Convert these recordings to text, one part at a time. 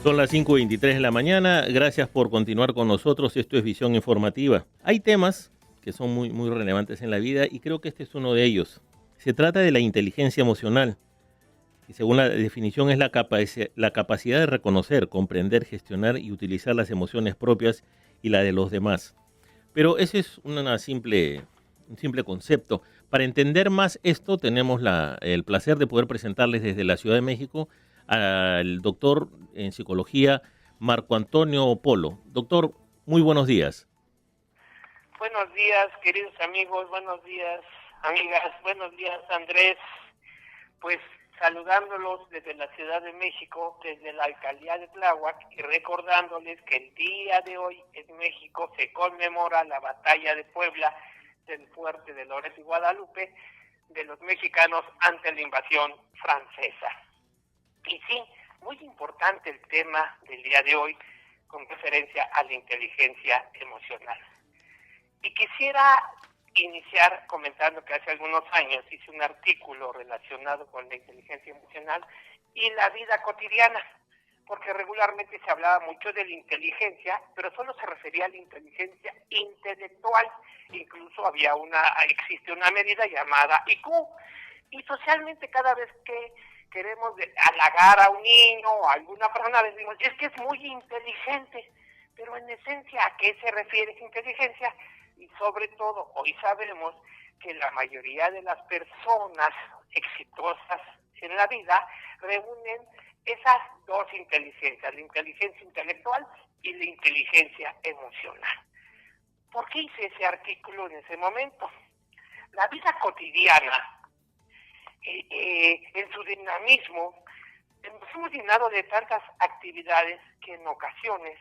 Son las 5:23 de la mañana. Gracias por continuar con nosotros. Esto es Visión Informativa. Hay temas que son muy relevantes en la vida y creo que este es uno de ellos. Se trata de la inteligencia emocional y según la definición es la capacidad de reconocer, comprender, gestionar y utilizar las emociones propias y la de los demás. Pero ese es un simple concepto. Para entender más esto, tenemos el placer de poder presentarles desde la Ciudad de México al doctor en psicología Marco Antonio Polo. Doctor, muy buenos días. Buenos días, queridos amigos, buenos días, amigas, buenos días, Andrés. Pues saludándolos desde la Ciudad de México, desde la alcaldía de Tláhuac, y recordándoles que el día de hoy en México se conmemora la batalla de Puebla, del fuerte de Loreto y Guadalupe, de los mexicanos ante la invasión francesa. Y sí, muy importante el tema del día de hoy con referencia a la inteligencia emocional. Y quisiera iniciar comentando que hace algunos años hice un artículo relacionado con la inteligencia emocional y la vida cotidiana, porque regularmente se hablaba mucho de la inteligencia, pero solo se refería a la inteligencia intelectual. Incluso existe una medida llamada IQ, y socialmente cada vez que queremos halagar a un niño o a alguna persona, decimos, es que es muy inteligente, pero en esencia, ¿a qué se refiere esa inteligencia? Y sobre todo, hoy sabemos que la mayoría de las personas exitosas en la vida reúnen esas dos inteligencias, la inteligencia intelectual y la inteligencia emocional. ¿Por qué hice ese artículo en ese momento? La vida cotidiana, en su dinamismo, nos hemos llenado de tantas actividades que en ocasiones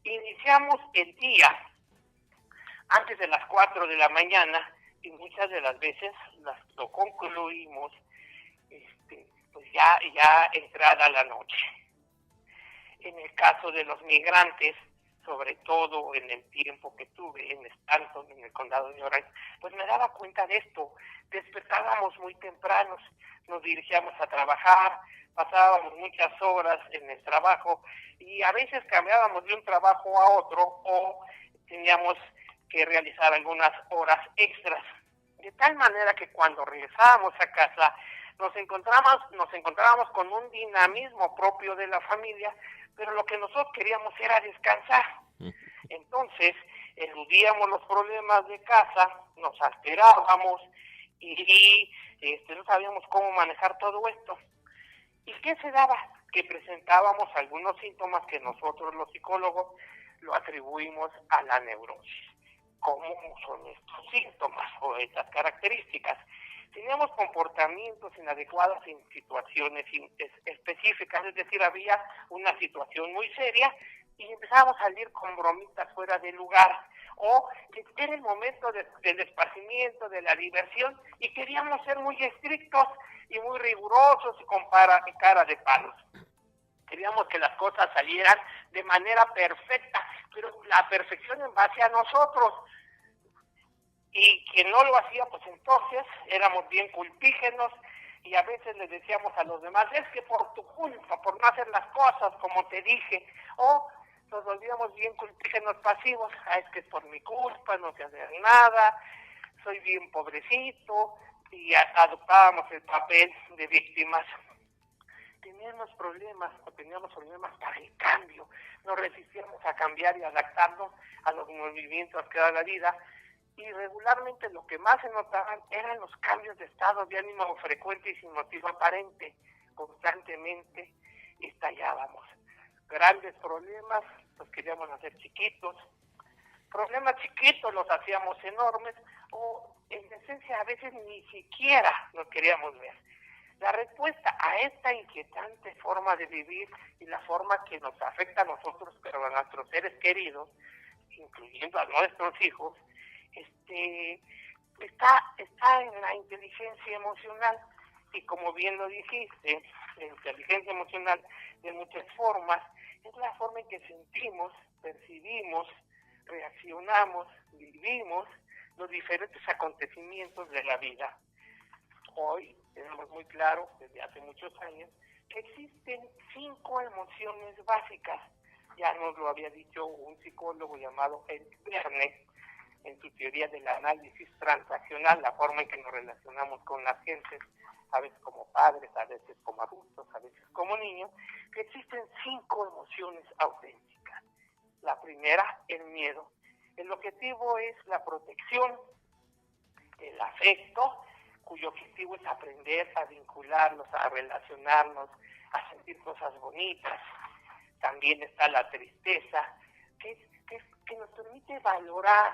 iniciamos el día antes de las 4 de la mañana y muchas de las veces lo concluimos pues ya entrada la noche. En el caso de los migrantes, sobre todo en el tiempo que tuve en Stanton, en el condado de Orange, pues me daba cuenta de esto. Despertábamos muy tempranos, nos dirigíamos a trabajar, pasábamos muchas horas en el trabajo y a veces cambiábamos de un trabajo a otro o teníamos que realizar algunas horas extras. De tal manera que cuando regresábamos a casa nos encontrábamos con un dinamismo propio de la familia, pero lo que nosotros queríamos era descansar. Entonces, eludíamos los problemas de casa, nos alterábamos y no sabíamos cómo manejar todo esto. ¿Y qué se daba? Que presentábamos algunos síntomas que nosotros los psicólogos lo atribuimos a la neurosis. ¿Cómo son estos síntomas o estas características? Teníamos comportamientos inadecuados en situaciones específicas, es decir, había una situación muy seria y empezábamos a salir con bromitas fuera de lugar, o era el momento del esparcimiento, de la diversión, y queríamos ser muy estrictos y muy rigurosos y con cara de palos. Queríamos que las cosas salieran de manera perfecta, pero la perfección en base a nosotros. Y quien no lo hacía, pues entonces éramos bien culpígenos y a veces les decíamos a los demás, es que por tu culpa, por no hacer las cosas como te dije, o nos volvíamos bien culpígenos pasivos, es que es por mi culpa, no sé hacer nada, soy bien pobrecito, y adoptábamos el papel de víctimas. Teníamos problemas para el cambio, nos resistíamos a cambiar y adaptarnos a los movimientos que da la vida, y regularmente lo que más se notaban eran los cambios de estado de ánimo frecuentes y sin motivo aparente. Constantemente estallábamos. Grandes problemas los queríamos hacer chiquitos, problemas chiquitos los hacíamos enormes, o en esencia a veces ni siquiera los queríamos ver. La respuesta a esta inquietante forma de vivir y la forma que nos afecta a nosotros, pero a nuestros seres queridos, incluyendo a nuestros hijos, está en la inteligencia emocional. Y como bien lo dijiste, la inteligencia emocional de muchas formas es la forma en que sentimos, percibimos, reaccionamos, vivimos los diferentes acontecimientos de la vida. Hoy tenemos muy claro, desde hace muchos años, que existen 5 emociones básicas. Ya nos lo había dicho un psicólogo llamado Eric Verne en su teoría del análisis transaccional, la forma en que nos relacionamos con las gentes, a veces como padres, a veces como adultos, a veces como niños, que existen 5 emociones auténticas. La primera, el miedo. El objetivo es la protección, el afecto, cuyo objetivo es aprender a vincularnos, a relacionarnos, a sentir cosas bonitas. También está la tristeza, que nos permite valorar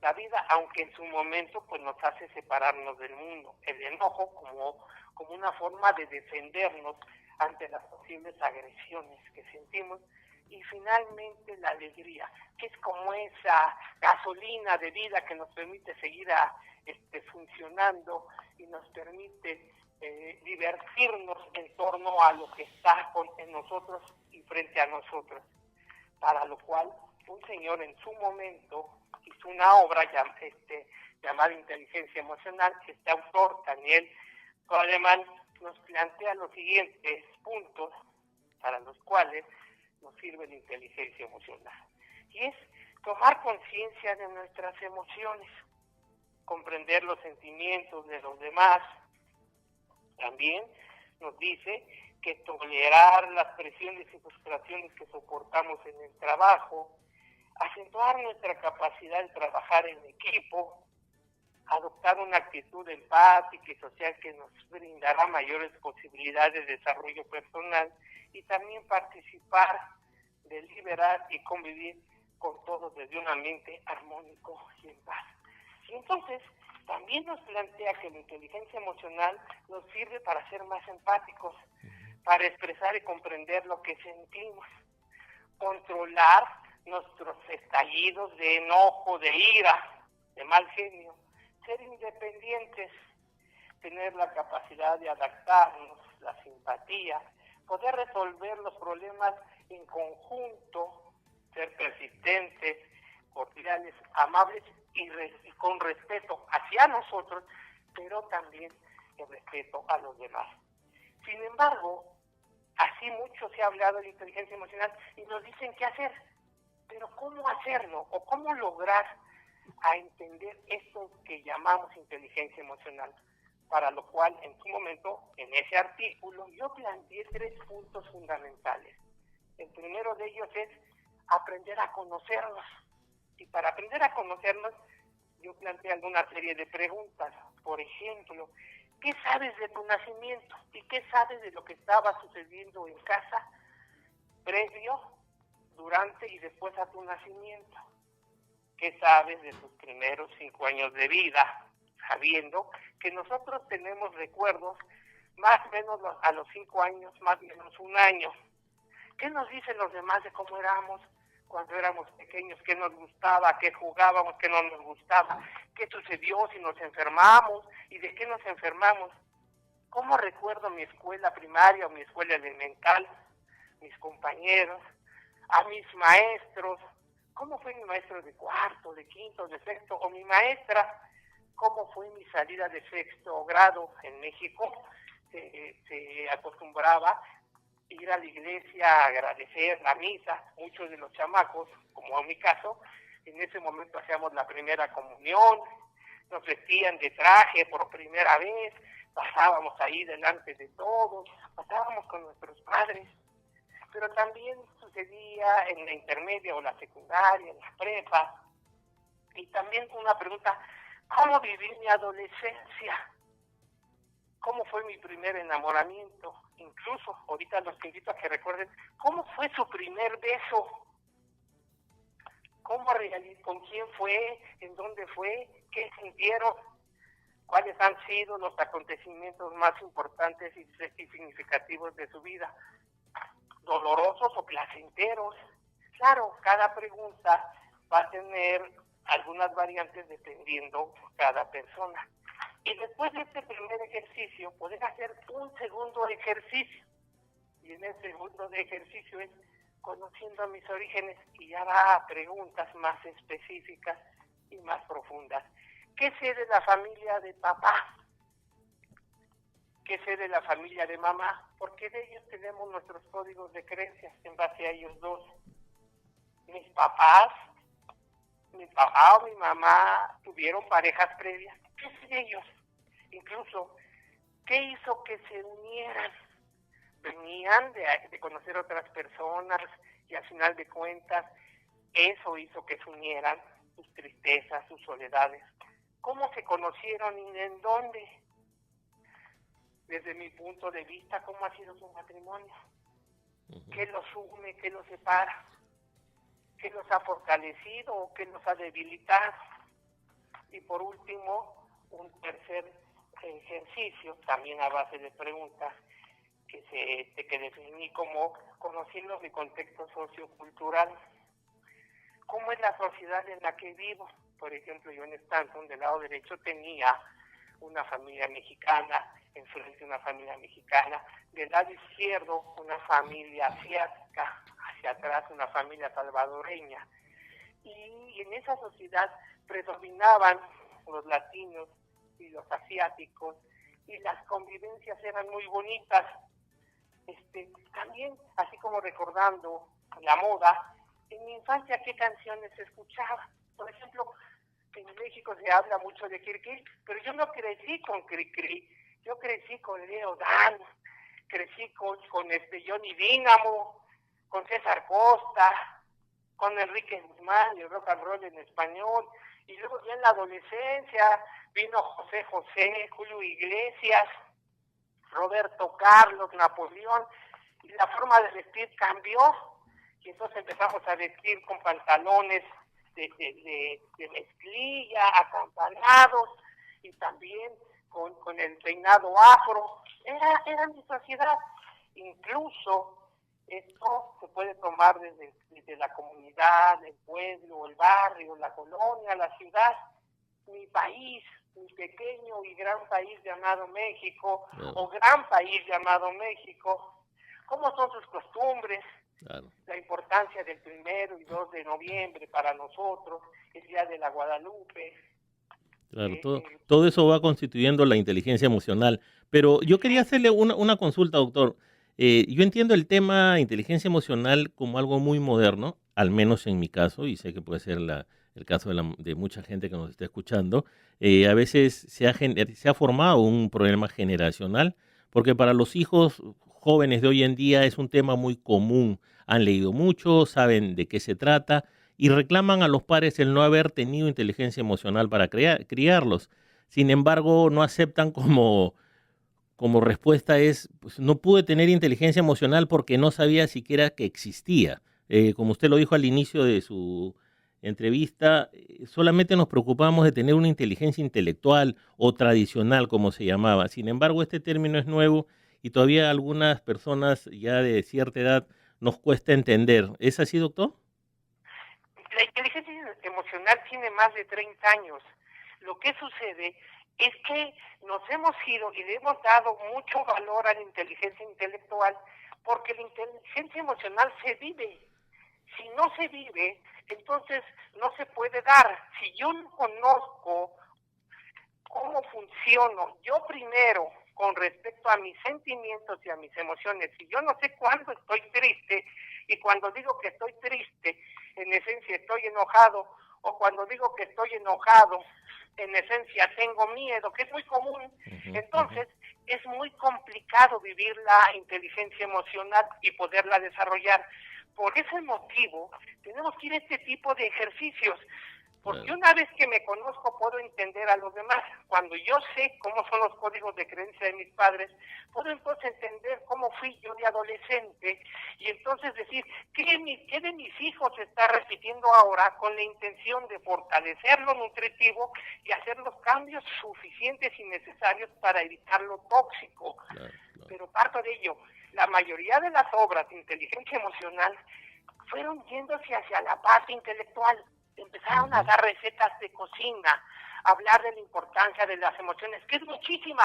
la vida, aunque en su momento pues nos hace separarnos del mundo. El enojo como una forma de defendernos ante las posibles agresiones que sentimos. Y finalmente la alegría, que es como esa gasolina de vida que nos permite seguir funcionando y nos permite divertirnos en torno a lo que está en nosotros y frente a nosotros. Para lo cual un señor en su momento hizo una obra llamada Inteligencia Emocional. Este autor, Daniel Goleman, nos plantea los siguientes puntos para los cuales nos sirve la inteligencia emocional. Y es tomar conciencia de nuestras emociones, comprender los sentimientos de los demás. También nos dice que tolerar las presiones y frustraciones que soportamos en el trabajo, acentuar nuestra capacidad de trabajar en equipo, adoptar una actitud empática y social que nos brindará mayores posibilidades de desarrollo personal, y también participar, deliberar y convivir con todos desde un ambiente armónico y en paz. Y entonces también nos plantea que la inteligencia emocional nos sirve para ser más empáticos, para expresar y comprender lo que sentimos, controlar nuestros estallidos de enojo, de ira, de mal genio, ser independientes, tener la capacidad de adaptarnos, la simpatía, poder resolver los problemas en conjunto, ser persistentes, cordiales, amables y con respeto hacia nosotros, pero también el respeto a los demás. Sin embargo, así mucho se ha hablado de inteligencia emocional y nos dicen qué hacer, pero ¿cómo hacerlo o cómo lograr a entender esto que llamamos inteligencia emocional? Para lo cual, en su momento, en ese artículo, yo planteé 3 puntos fundamentales. El primero de ellos es aprender a conocernos. Y para aprender a conocernos, yo planteé alguna serie de preguntas. Por ejemplo, ¿qué sabes de tu nacimiento? ¿Y qué sabes de lo que estaba sucediendo en casa previo, durante y después a tu nacimiento? ¿Qué sabes de tus primeros 5 años de vida? Sabiendo que nosotros tenemos recuerdos más o menos a los 5 años, más o menos 1 año. ¿Qué nos dicen los demás de cómo éramos cuando éramos pequeños? ¿Qué nos gustaba? ¿Qué jugábamos? ¿Qué no nos gustaba? ¿Qué sucedió si nos enfermamos? ¿Y de qué nos enfermamos? ¿Cómo recuerdo mi escuela primaria o mi escuela elemental? Mis compañeros, a mis maestros. ¿Cómo fue mi maestro de cuarto, de quinto, de sexto? O mi maestra, ¿cómo fue mi salida de 6º grado en México? Se acostumbraba ir a la iglesia a agradecer la misa. Muchos de los chamacos, como en mi caso, en ese momento hacíamos la primera comunión, nos vestían de traje por primera vez, pasábamos ahí delante de todos, pasábamos con nuestros padres. Pero también sucedía en la intermedia o la secundaria, en la prepa. Y también una pregunta, ¿cómo viví mi adolescencia? ¿Cómo fue mi primer enamoramiento? Incluso, ahorita los invito a que recuerden, ¿cómo fue su primer beso? ¿Con quién fue? ¿En dónde fue? ¿Qué sintieron? ¿Cuáles han sido los acontecimientos más importantes y significativos de su vida? ¿Dolorosos o placenteros? Claro, cada pregunta va a tener algunas variantes dependiendo cada persona. Y después de este primer ejercicio, puedes hacer un segundo ejercicio. Y en el segundo ejercicio es conociendo mis orígenes, y ya va a preguntas más específicas y más profundas. ¿Qué sé de la familia de papá? qué sé de la familia de mamá, porque de ellos tenemos nuestros códigos de creencias en base a ellos dos. Mis papás, mi papá o mi mamá tuvieron parejas previas, ¿qué sé de ellos? Incluso, ¿qué hizo que se unieran? Venían de conocer otras personas y al final de cuentas eso hizo que se unieran, sus tristezas, sus soledades. ¿Cómo se conocieron y en dónde? Desde mi punto de vista, ¿cómo ha sido su matrimonio? ¿Qué los une, qué los separa? ¿Qué los ha fortalecido o qué los ha debilitado? Y por último, un tercer ejercicio, también a base de preguntas, que definí como conociendo mi contexto sociocultural. ¿Cómo es la sociedad en la que vivo? Por ejemplo, yo en Stanton, del lado derecho, tenía una familia mexicana, enfrente una familia mexicana, del lado izquierdo una familia asiática, hacia atrás una familia salvadoreña. Y en esa sociedad predominaban los latinos y los asiáticos, y las convivencias eran muy bonitas. También, así como recordando la moda, en mi infancia, ¿qué canciones escuchaba? Por ejemplo, en México se habla mucho de Cri-Cri, pero yo no crecí con Cri-Cri, yo crecí con Leo Dan, crecí con Johnny Dínamo, con César Costa, con Enrique Guzmán, el rock and roll en español, y luego ya en la adolescencia vino José José, Julio Iglesias, Roberto Carlos, Napoleón, y la forma de vestir cambió, y entonces empezamos a vestir con pantalones de mezclilla, acampanados, y también con el peinado afro. Era mi sociedad. Incluso esto se puede tomar desde la comunidad, el pueblo, el barrio, la colonia, la ciudad, mi país, mi pequeño y gran país llamado México, o gran país llamado México. ¿Cómo son sus costumbres? Claro. La importancia del 1 y 2 de noviembre para nosotros, el Día de la Guadalupe. Claro, todo eso va constituyendo la inteligencia emocional. Pero yo quería hacerle una consulta, doctor. Yo entiendo el tema inteligencia emocional como algo muy moderno, al menos en mi caso, y sé que puede ser el caso de mucha gente que nos está escuchando. A veces se ha formado un problema generacional, porque para los hijos jóvenes de hoy en día es un tema muy común. Han leído mucho, saben de qué se trata y reclaman a los padres el no haber tenido inteligencia emocional para criarlos. Sin embargo, no aceptan como respuesta pues no pude tener inteligencia emocional porque no sabía siquiera que existía. Como usted lo dijo al inicio de su entrevista, solamente nos preocupamos de tener una inteligencia intelectual o tradicional, como se llamaba. Sin embargo, este término es nuevo y todavía algunas personas ya de cierta edad nos cuesta entender. ¿Es así, doctor? La inteligencia emocional tiene más de 30 años. Lo que sucede es que nos hemos ido y le hemos dado mucho valor a la inteligencia intelectual porque la inteligencia emocional se vive. Si no se vive, entonces no se puede dar. Si yo no conozco cómo funciono yo primero con respecto a mis sentimientos y a mis emociones, si yo no sé cuándo estoy triste, y cuando digo que estoy triste, en esencia estoy enojado, o cuando digo que estoy enojado, en esencia tengo miedo, que es muy común, entonces es muy complicado vivir la inteligencia emocional y poderla desarrollar. Por ese motivo, tenemos que ir a este tipo de ejercicios, porque una vez que me conozco puedo entender a los demás. Cuando yo sé cómo son los códigos de creencia de mis padres, puedo entonces entender cómo fui yo de adolescente y entonces decir, ¿qué de mis hijos se está repitiendo ahora con la intención de fortalecer lo nutritivo y hacer los cambios suficientes y necesarios para evitar lo tóxico? Pero parto de ello, la mayoría de las obras de inteligencia emocional fueron yéndose hacia la parte intelectual. Empezaron a dar recetas de cocina, a hablar de la importancia de las emociones, que es muchísima.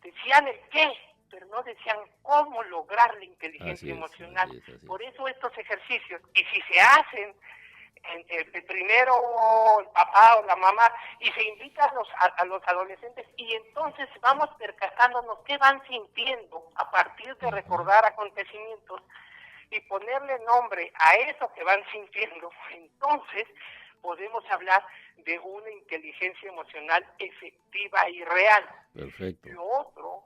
Decían el qué, pero no decían cómo lograr la inteligencia emocional. Así es. Por eso estos ejercicios, y si se hacen El primero, el papá o la mamá, y se invita a los adolescentes, y entonces vamos percatándonos qué van sintiendo a partir de recordar acontecimientos y ponerle nombre a eso que van sintiendo. Entonces podemos hablar de una inteligencia emocional efectiva y real. Perfecto. Lo otro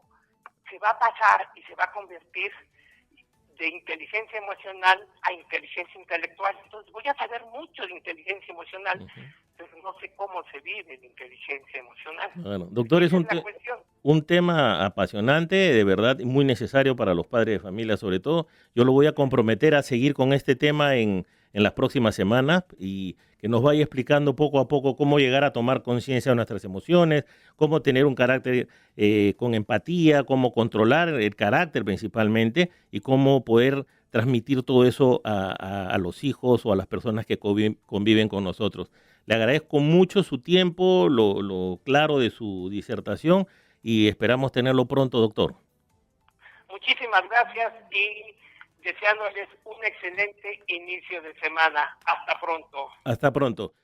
se va a pasar y se va a convertir de inteligencia emocional a inteligencia intelectual. Entonces voy a saber mucho de inteligencia emocional, pero no sé cómo se vive la inteligencia emocional. Bueno, doctor, es Esa es la cuestión. un tema apasionante, de verdad, y muy necesario para los padres de familia, sobre todo. Yo lo voy a comprometer a seguir con este tema en las próximas semanas y que nos vaya explicando poco a poco cómo llegar a tomar conciencia de nuestras emociones, cómo tener un carácter con empatía, cómo controlar el carácter principalmente y cómo poder transmitir todo eso a los hijos o a las personas que conviven con nosotros. Le agradezco mucho su tiempo, lo claro de su disertación y esperamos tenerlo pronto, doctor. Muchísimas gracias y deseándoles un excelente inicio de semana. Hasta pronto. Hasta pronto.